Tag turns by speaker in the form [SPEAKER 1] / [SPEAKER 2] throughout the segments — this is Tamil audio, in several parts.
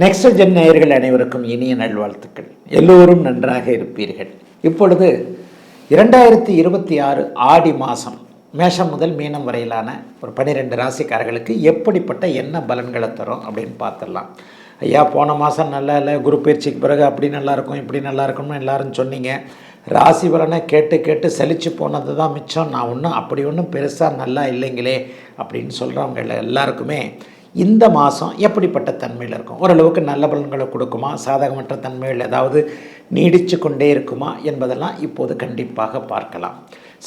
[SPEAKER 1] நெக்ஸ்ட் ஜென் நேயர்கள் அனைவருக்கும் இனிய நல்வாழ்த்துக்கள். எல்லோரும் நன்றாக இருப்பீர்கள். இப்பொழுது 2026 ஆடி மாதம் மேஷம் முதல் மீனம் வரையிலான ஒரு 12 ராசிக்காரர்களுக்கு எப்படிப்பட்ட என்ன பலன்களை தரும் அப்படின்னு பார்த்துடலாம். ஐயா, போன மாதம் நல்லா இல்லை, குரு பயிற்சிக்கு பிறகு அப்படி நல்லாயிருக்கும் இப்படி நல்லா இருக்கும்னு எல்லாரும் சொன்னீங்க. ராசி பலனை கேட்டு கேட்டு சலிச்சு போனது தான் மிச்சம். நான் ஒன்றும் பெருசாக நல்லா இல்லைங்களே அப்படின்னு சொல்கிறவங்க எல்லாருக்குமே இந்த மாதம் எப்படிப்பட்ட தன்மையில் இருக்கும், ஓரளவுக்கு நல்ல பலன்களை கொடுக்குமா, சாதகமற்ற தன்மைகள் ஏதாவது நீடித்து கொண்டே இருக்குமா என்பதெல்லாம் இப்போது கண்டிப்பாக பார்க்கலாம்.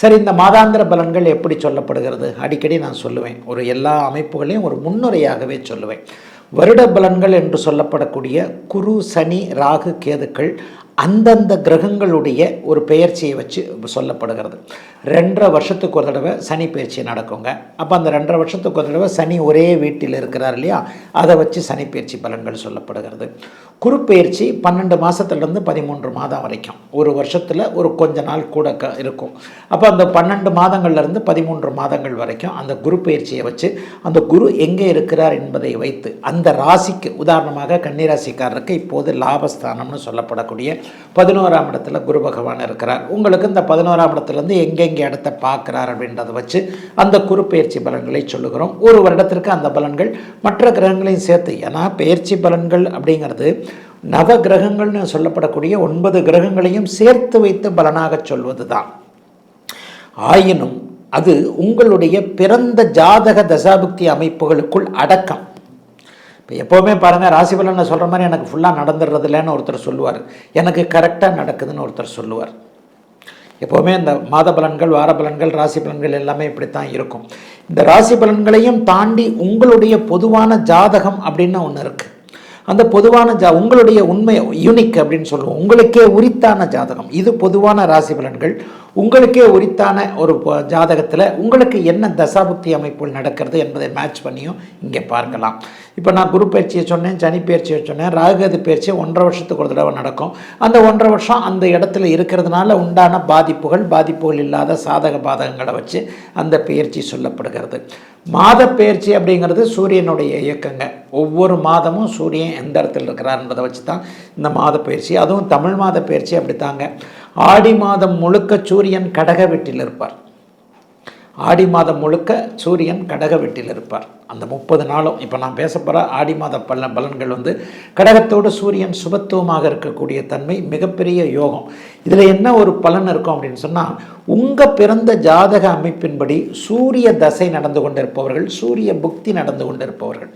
[SPEAKER 1] சரி, இந்த மாதாந்திர பலன்கள் எப்படி சொல்லப்படுகிறது? அடிக்கடி நான் சொல்லுவேன், ஒரு எல்லா அமைப்புகளையும் ஒரு முன்னுரையாகவே சொல்லுவேன். வருட பலன்கள் என்று சொல்லப்படக்கூடிய குரு, சனி, ராகு, கேதுக்கள் அந்தந்த கிரகங்களுடைய ஒரு பெயர்ச்சியை வச்சு சொல்லப்படுகிறது. 2.5 வருஷத்துக்கு ஒரு தடவை சனி பயிற்சி நடக்குங்க. அப்போ அந்த 2.5 வருஷத்துக்கு ஒரு தடவை சனி ஒரே வீட்டில் இருக்கிறார் இல்லையா, அதை வச்சு சனி பயிற்சி பலன்கள் சொல்லப்படுகிறது. குரு பயிற்சி 12 மாதத்துலேருந்து 13 மாதம் வரைக்கும், ஒரு வருஷத்தில் ஒரு கொஞ்ச நாள் கூட இருக்கும். அப்போ அந்த 12 மாதங்கள்லேருந்து 13 மாதங்கள் வரைக்கும் அந்த குரு பயிற்சியை வச்சு அந்த குரு எங்கே இருக்கிறார் என்பதை வைத்து அந்த ராசிக்கு, உதாரணமாக கன்னிராசிக்காரருக்கு இப்போது லாபஸ்தானம்னு சொல்லப்படக்கூடிய 11ஆம் இடத்துல குரு பகவான் இருக்கிறார். உங்களுக்கு இந்த 11ஆம் இடத்துலேருந்து எங்கெங்கே இடத்தை பார்க்குறார் அப்படின்றத வச்சு அந்த குரு பயிற்சி பலன்களை சொல்லுகிறோம். ஒரு வருடத்திற்கு அந்த பலன்கள் மற்ற கிரகங்களையும் சேர்த்து, ஏன்னா பயிற்சி பலன்கள் அப்படிங்கிறது நவ கிரகங்கள்னு சொல்லப்படக்கூடிய 9 கிரகங்களையும் சேர்த்து வைத்து பலனாக சொல்வது தான். ஆயினும் அது உங்களுடைய பிறந்த ஜாதக தசாபுக்தி அமைப்புகளுக்குள் அடக்கம். இப்போ எப்போவுமே பாருங்கள், ராசி பலனை சொல்கிற மாதிரி எனக்கு ஃபுல்லாக நடந்துடுறது இல்லைன்னு ஒருத்தர் சொல்லுவார், எனக்கு கரெக்டாக நடக்குதுன்னு ஒருத்தர் சொல்லுவார். எப்போவுமே இந்த மாத பலன்கள், வார பலன்கள், ராசி பலன்கள் எல்லாமே இப்படித்தான் இருக்கும். இந்த ராசி பலன்களையும் தாண்டி உங்களுடைய பொதுவான ஜாதகம் அப்படின்னு ஒன்று இருக்குது. அந்த பொதுவான உங்களுடைய உண்மை யூனிக் அப்படின்னு சொல்லுவோம், உங்களுக்கே உரித்தான ஜாதகம். இது பொதுவான ராசி பலன்கள். உங்களுக்கே உரித்தான ஒரு ஜாதகத்தில் உங்களுக்கு என்ன தசாபுக்தி அமைப்புகள் நடக்கிறது என்பதை மேட்ச் பண்ணியும் இங்கே பார்க்கலாம். இப்போ நான் குரு பயிற்சியை சொன்னேன், சனி பயிற்சியை சொன்னேன், ராகுகேது பயிற்சி 1.5 வருஷத்துக்கு ஒரு தடவை நடக்கும். அந்த 1.5 வருஷம் அந்த இடத்துல இருக்கிறதுனால உண்டான பாதிப்புகள் இல்லாத சாதக பாதகங்களை வச்சு அந்த பயிற்சி சொல்லப்படுகிறது. மாத பயிற்சி அப்படிங்கிறது சூரியனுடைய இயக்கங்க. ஒவ்வொரு மாதமும் சூரியன் எந்த இடத்துல இருக்கிறார்ன்றதை வச்சு தான் இந்த மாத பயிற்சி. அதுவும் தமிழ் மாத பயிற்சி அப்படித்தாங்க. ஆடி மாதம் முழுக்க சூரியன் கடக வீட்டில் இருப்பார். ஆடி மாதம் முழுக்க சூரியன் கடக வீட்டில் இருப்பார். அந்த 30 நாளும் இப்போ நான் பேச போகிற ஆடி மாத பலன்கள் கடகத்தோடு சூரியன் சுபத்துவமாக இருக்கக்கூடிய தன்மை மிகப்பெரிய யோகம். இதில் என்ன ஒரு பலன் இருக்கும் அப்படின்னு சொன்னால், உங்கள் பிறந்த ஜாதக அமைப்பின்படி சூரிய தசை நடந்து கொண்டிருப்பவர்கள், சூரிய புக்தி நடந்து கொண்டிருப்பவர்கள்,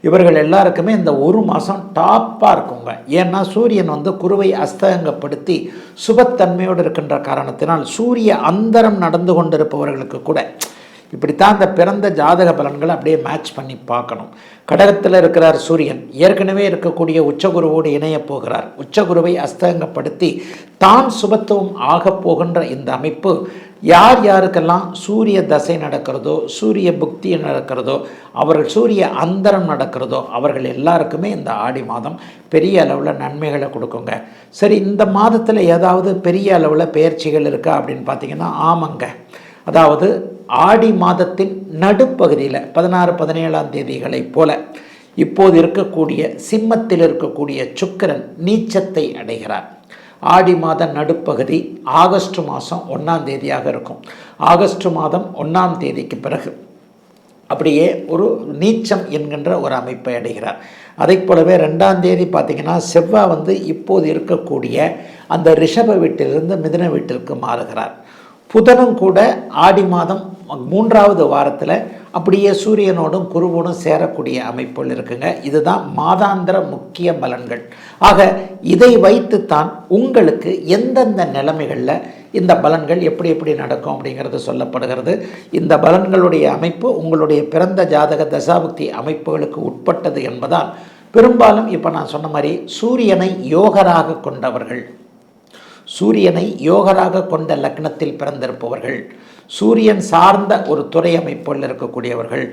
[SPEAKER 1] இவர்கள் எல்லாருக்குமே இந்த ஒரு மாதம் டாப்பாக இருக்குங்க. ஏன்னா சூரியன் குருவை அஸ்தங்கப்படுத்தி சுபத்தன்மையோடு இருக்கின்ற காரணத்தினால் சூரிய அந்தரம் நடந்து கொண்டிருப்பவர்களுக்கு கூட இப்படித்தான் இந்த பிறந்த ஜாதக பலன்களை அப்படியே மேட்ச் பண்ணி பார்க்கணும். கடகத்தில் இருக்கிறார் சூரியன், ஏற்கனவே இருக்கக்கூடிய உச்சகுருவோடு இணைய போகிறார். உச்சகுருவை அஸ்தங்கப்படுத்தி தான் சுபத்துவம் ஆக போகின்ற இந்த அமைப்பு யார் யாருக்கெல்லாம் சூரிய தசை நடக்கிறதோ, சூரிய புக்தி நடக்கிறதோ, அவர்கள் சூரிய அந்தரம் நடக்கிறதோ, அவர்கள் எல்லாருக்குமே இந்த ஆடி மாதம் பெரிய அளவில் நன்மைகளை கொடுக்குங்க. சரி, இந்த மாதத்தில் ஏதாவது பெரிய அளவில் பெயர்ச்சிகள் இருக்கா அப்படின்னு பார்த்தீங்கன்னா, ஆமாங்க. அதாவது ஆடி மாதத்தின் நடுப்பகுதியில் 16, 17ஆம் தேதிகளைப் போல இப்போது இருக்கக்கூடிய சிம்மத்தில் இருக்கக்கூடிய சுக்கிரன் நீச்சத்தை அடைகிறார். ஆடி மாத நடுப்பகுதி ஆகஸ்ட் மாதம் 1ஆம் தேதியாக இருக்கும். ஆகஸ்ட் மாதம் 1ஆம் தேதிக்கு பிறகு அப்படியே ஒரு நீச்சம் என்கின்ற ஒரு அமைப்பை அடைகிறார். அதை போலவே 2ஆம் தேதி பார்த்திங்கன்னா செவ்வாய் இப்போது இருக்கக்கூடிய அந்த ரிஷப வீட்டிலிருந்து மிதுன வீட்டிற்கு மாறுகிறார். புதனும் கூட ஆடி மாதம் 3ஆவது வாரத்தில் அப்படியே சூரியனோடும் குருவோடும் சேரக்கூடிய அமைப்புகள் இருக்குங்க. இதுதான் மாதாந்திர முக்கிய பலன்கள். ஆக இதை வைத்துத்தான் உங்களுக்கு எந்தெந்த நிலைமைகளில் இந்த பலன்கள் எப்படி நடக்கும் அப்படிங்கிறது சொல்லப்படுகிறது. இந்த பலன்களுடைய அமைப்பு உங்களுடைய பிறந்த ஜாதக தசாபுக்தி அமைப்புகளுக்கு உட்பட்டது என்பதால் பெரும்பாலும் இப்போ நான் சொன்ன மாதிரி சூரியனை யோகராக கொண்டவர்கள், சூரியனை யோகராக கொண்ட லக்னத்தில் பிறந்திருப்பவர்கள், சூரியன் சார்ந்த ஒரு துறை அமைப்புகளில் இருக்கக்கூடியவர்கள்,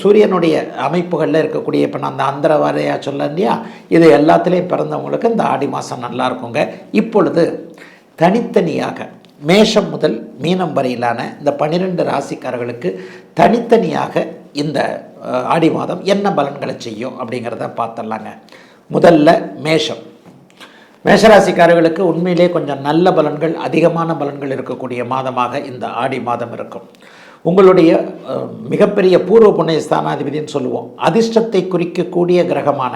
[SPEAKER 1] சூரியனுடைய அமைப்புகளில் இருக்கக்கூடிய, இப்போ நான் அந்த அந்தர வாரையா சொல்ல இல்லையா, இது எல்லாத்துலேயும் பிறந்தவங்களுக்கு இந்த ஆடி மாதம் நல்லா இருக்குங்க. இப்பொழுது தனித்தனியாக மேஷம் முதல் மீனம் வரையிலான இந்த 12 ராசிக்காரர்களுக்கு தனித்தனியாக இந்த ஆடி மாதம் என்ன பலன்களை செய்யும் அப்படிங்கிறத பார்த்துடலாங்க. முதல்ல மேஷம். மேஷராசிக்காரர்களுக்கு உண்மையிலே கொஞ்சம் நல்ல பலன்கள், அதிகமான பலன்கள் இருக்கக்கூடிய மாதமாக இந்த ஆடி மாதம் இருக்கும். உங்களுடைய மிகப்பெரிய பூர்வ புண்ணிய ஸ்தானாதிபதினு சொல்லுவோம், அதிர்ஷ்டத்தை குறிக்கக்கூடிய கிரகமான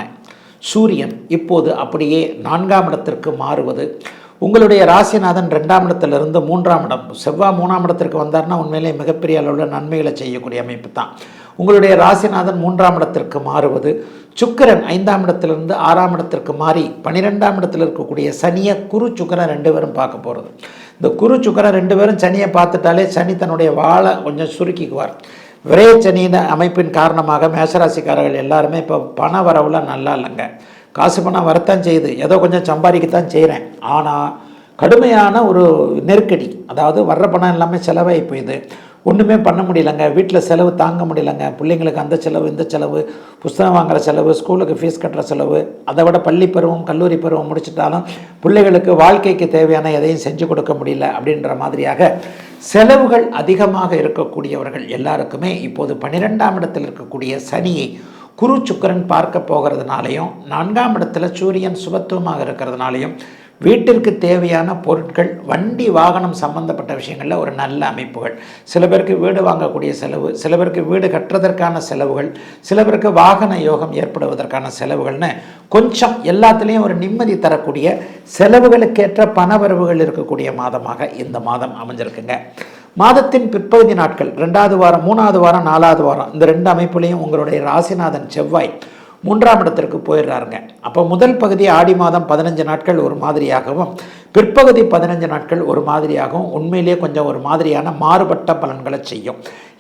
[SPEAKER 1] சூரியன் இப்போது அப்படியே 4ஆம் இடத்திற்கு மாறுவது, உங்களுடைய ராசிநாதன் 2ஆம் இடத்திலிருந்து 3ஆம் இடம், செவ்வாய் 3ஆம் இடத்திற்கு வந்தார்னா உண்மையிலே மிகப்பெரிய அளவில் நன்மைகளை செய்யக்கூடிய அமைப்பு தான். உங்களுடைய ராசிநாதன் 3ஆம் இடத்திற்கு மாறுவது, சுக்கிரன் 5ஆம் இடத்திலிருந்து 6ஆம் இடத்திற்கு மாறி 12ஆம் இடத்தில் இருக்கக்கூடிய சனியை குரு சுக்கிரன் 2 பேரும் பார்க்க போகிறது. இந்த குரு சுக்கிரன் 2 பேரும் சனியை பார்த்துட்டாலே சனி தன்னுடைய வாழை கொஞ்சம் சுருக்கிக்குவார். விரையச்சனியின் அமைப்பின் காரணமாக மேஷராசிக்காரர்கள் எல்லாருமே இப்போ பண வரவுலாம் நல்லா இல்லைங்க. காசு பணம் வரத்தான் செய்யுது, ஏதோ கொஞ்சம் சம்பாதிக்கத்தான் செய்கிறேன், ஆனால் கடுமையான ஒரு நெருக்கடி, அதாவது வர்ற பணம் எல்லாமே செலவாகி போயிடுது, ஒன்றுமே பண்ண முடியலைங்க, வீட்டில் செலவு தாங்க முடியலைங்க, பிள்ளைங்களுக்கு அந்த செலவு இந்த செலவு, புஸ்தகம் வாங்குகிற செலவு, ஸ்கூலுக்கு ஃபீஸ் கட்டுற செலவு, அதை விட பள்ளி பருவம் கல்லூரி பருவம் முடிச்சிட்டாலும் பிள்ளைகளுக்கு வாழ்க்கைக்கு தேவையான எதையும் செஞ்சு கொடுக்க முடியல அப்படின்ற மாதிரியாக செலவுகள் அதிகமாக இருக்கக்கூடியவர்கள் எல்லாருக்குமே இப்போது 12ஆம் இடத்தில் இருக்கக்கூடிய சனியை குரு சுக்கிரன் பார்க்க போகிறதுனாலையும் 4ஆம் இடத்துல சூரியன் சுபத்துவமாக இருக்கிறதுனாலையும் வீட்டிற்கு தேவையான பொருட்கள், வண்டி வாகனம் சம்பந்தப்பட்ட விஷயங்களில் ஒரு நல்ல அமைப்புகள், சில பேருக்கு வீடு வாங்கக்கூடிய செலவு, சில பேருக்கு வீடு கட்டுறதற்கான செலவுகள், சில பேருக்கு வாகன யோகம் ஏற்படுவதற்கான செலவுகள்னு கொஞ்சம் எல்லாத்துலேயும் ஒரு நிம்மதி தரக்கூடிய செலவுகளுக்கேற்ற பணவரவுகள் இருக்கக்கூடிய மாதமாக இந்த மாதம் அமைஞ்சிருக்குங்க. மாதத்தின் பிற்பகுதி நாட்கள் 2வது வாரம், 3வது வாரம், 4வது வாரம், இந்த 2 அமைப்புலையும் உங்களுடைய ராசிநாதன் செவ்வாய் 3ஆம் இடத்திற்கு போயிடுறாருங்க. அப்போ முதல் பகுதி ஆடி மாதம் 15 நாட்கள் ஒரு மாதிரியாகவும், பிற்பகுதி 15 நாட்கள் ஒரு மாதிரியாகவும் உண்மையிலேயே கொஞ்சம் ஒரு மாதிரியான மாறுபட்ட பலன்களை செய்யும்.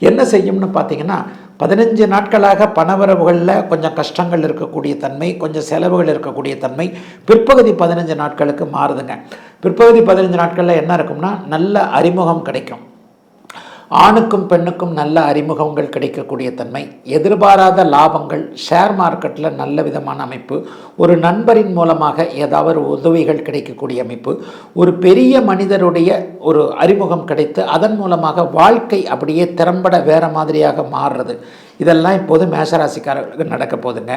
[SPEAKER 1] என்ன செய்யும்னு பார்த்தீங்கன்னா, 15 நாட்களாக பணவரவுகளில் கொஞ்சம் கஷ்டங்கள் இருக்கக்கூடிய தன்மை, கொஞ்சம் செலவுகள் இருக்கக்கூடிய தன்மை பிற்பகுதி 15 நாட்களுக்கு மாறுதுங்க. பிற்பகுதி 15 நாட்களில் என்ன இருக்கும்னா, நல்ல அறிமுகம் கிடைக்கும், ஆணுக்கும் பெண்ணுக்கும் நல்ல அறிமுகங்கள் கிடைக்கக்கூடிய தன்மை, எதிர்பாராத லாபங்கள், ஷேர் மார்க்கெட்டில் நல்ல விதமான அமைப்பு, ஒரு நண்பரின் மூலமாக ஏதாவது உதவிகள் கிடைக்கக்கூடிய அமைப்பு, ஒரு பெரிய மனிதருடைய ஒரு அறிமுகம் கிடைத்து அதன் மூலமாக வாழ்க்கை அப்படியே திறம்பட வேறு மாதிரியாக மாறுறது, இதெல்லாம் இப்போது மேஷராசிக்காரர்களுக்கு நடக்க போகுதுங்க.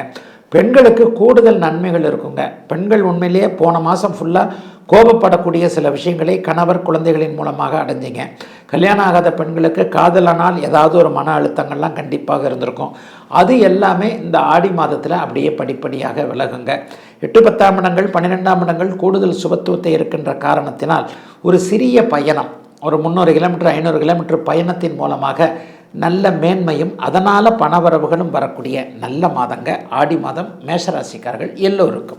[SPEAKER 1] பெண்களுக்கு கூடுதல் நன்மைகள் இருக்குங்க. பெண்கள் உண்மையிலேயே போன மாதம் ஃபுல்லாக கோபப்படக்கூடிய சில விஷயங்களை கணவர் குழந்தைகளின் மூலமாக அடைஞ்சிங்க. கல்யாணம் ஆகாத பெண்களுக்கு காதலானால் ஏதாவது ஒரு மன அழுத்தங்கள்லாம் கண்டிப்பாக இருந்திருக்கும். அது எல்லாமே இந்த ஆடி மாதத்தில் அப்படியே படிப்படியாக விலகுங்க. 8, 10ஆம் இடங்கள், 12ஆம் இடங்கள் கூடுதல் சுபத்துவத்தை இருக்கின்ற காரணத்தினால் ஒரு சிறிய பயணம், ஒரு 300 கிலோமீட்டர் 500 கிலோமீட்டர் பயணத்தின் மூலமாக நல்ல மேன்மையும் அதனால் பணவரவுகளும் வரக்கூடிய நல்ல மாதங்க ஆடி மாதம் மேஷராசிக்காரர்கள் எல்லோருக்கும்.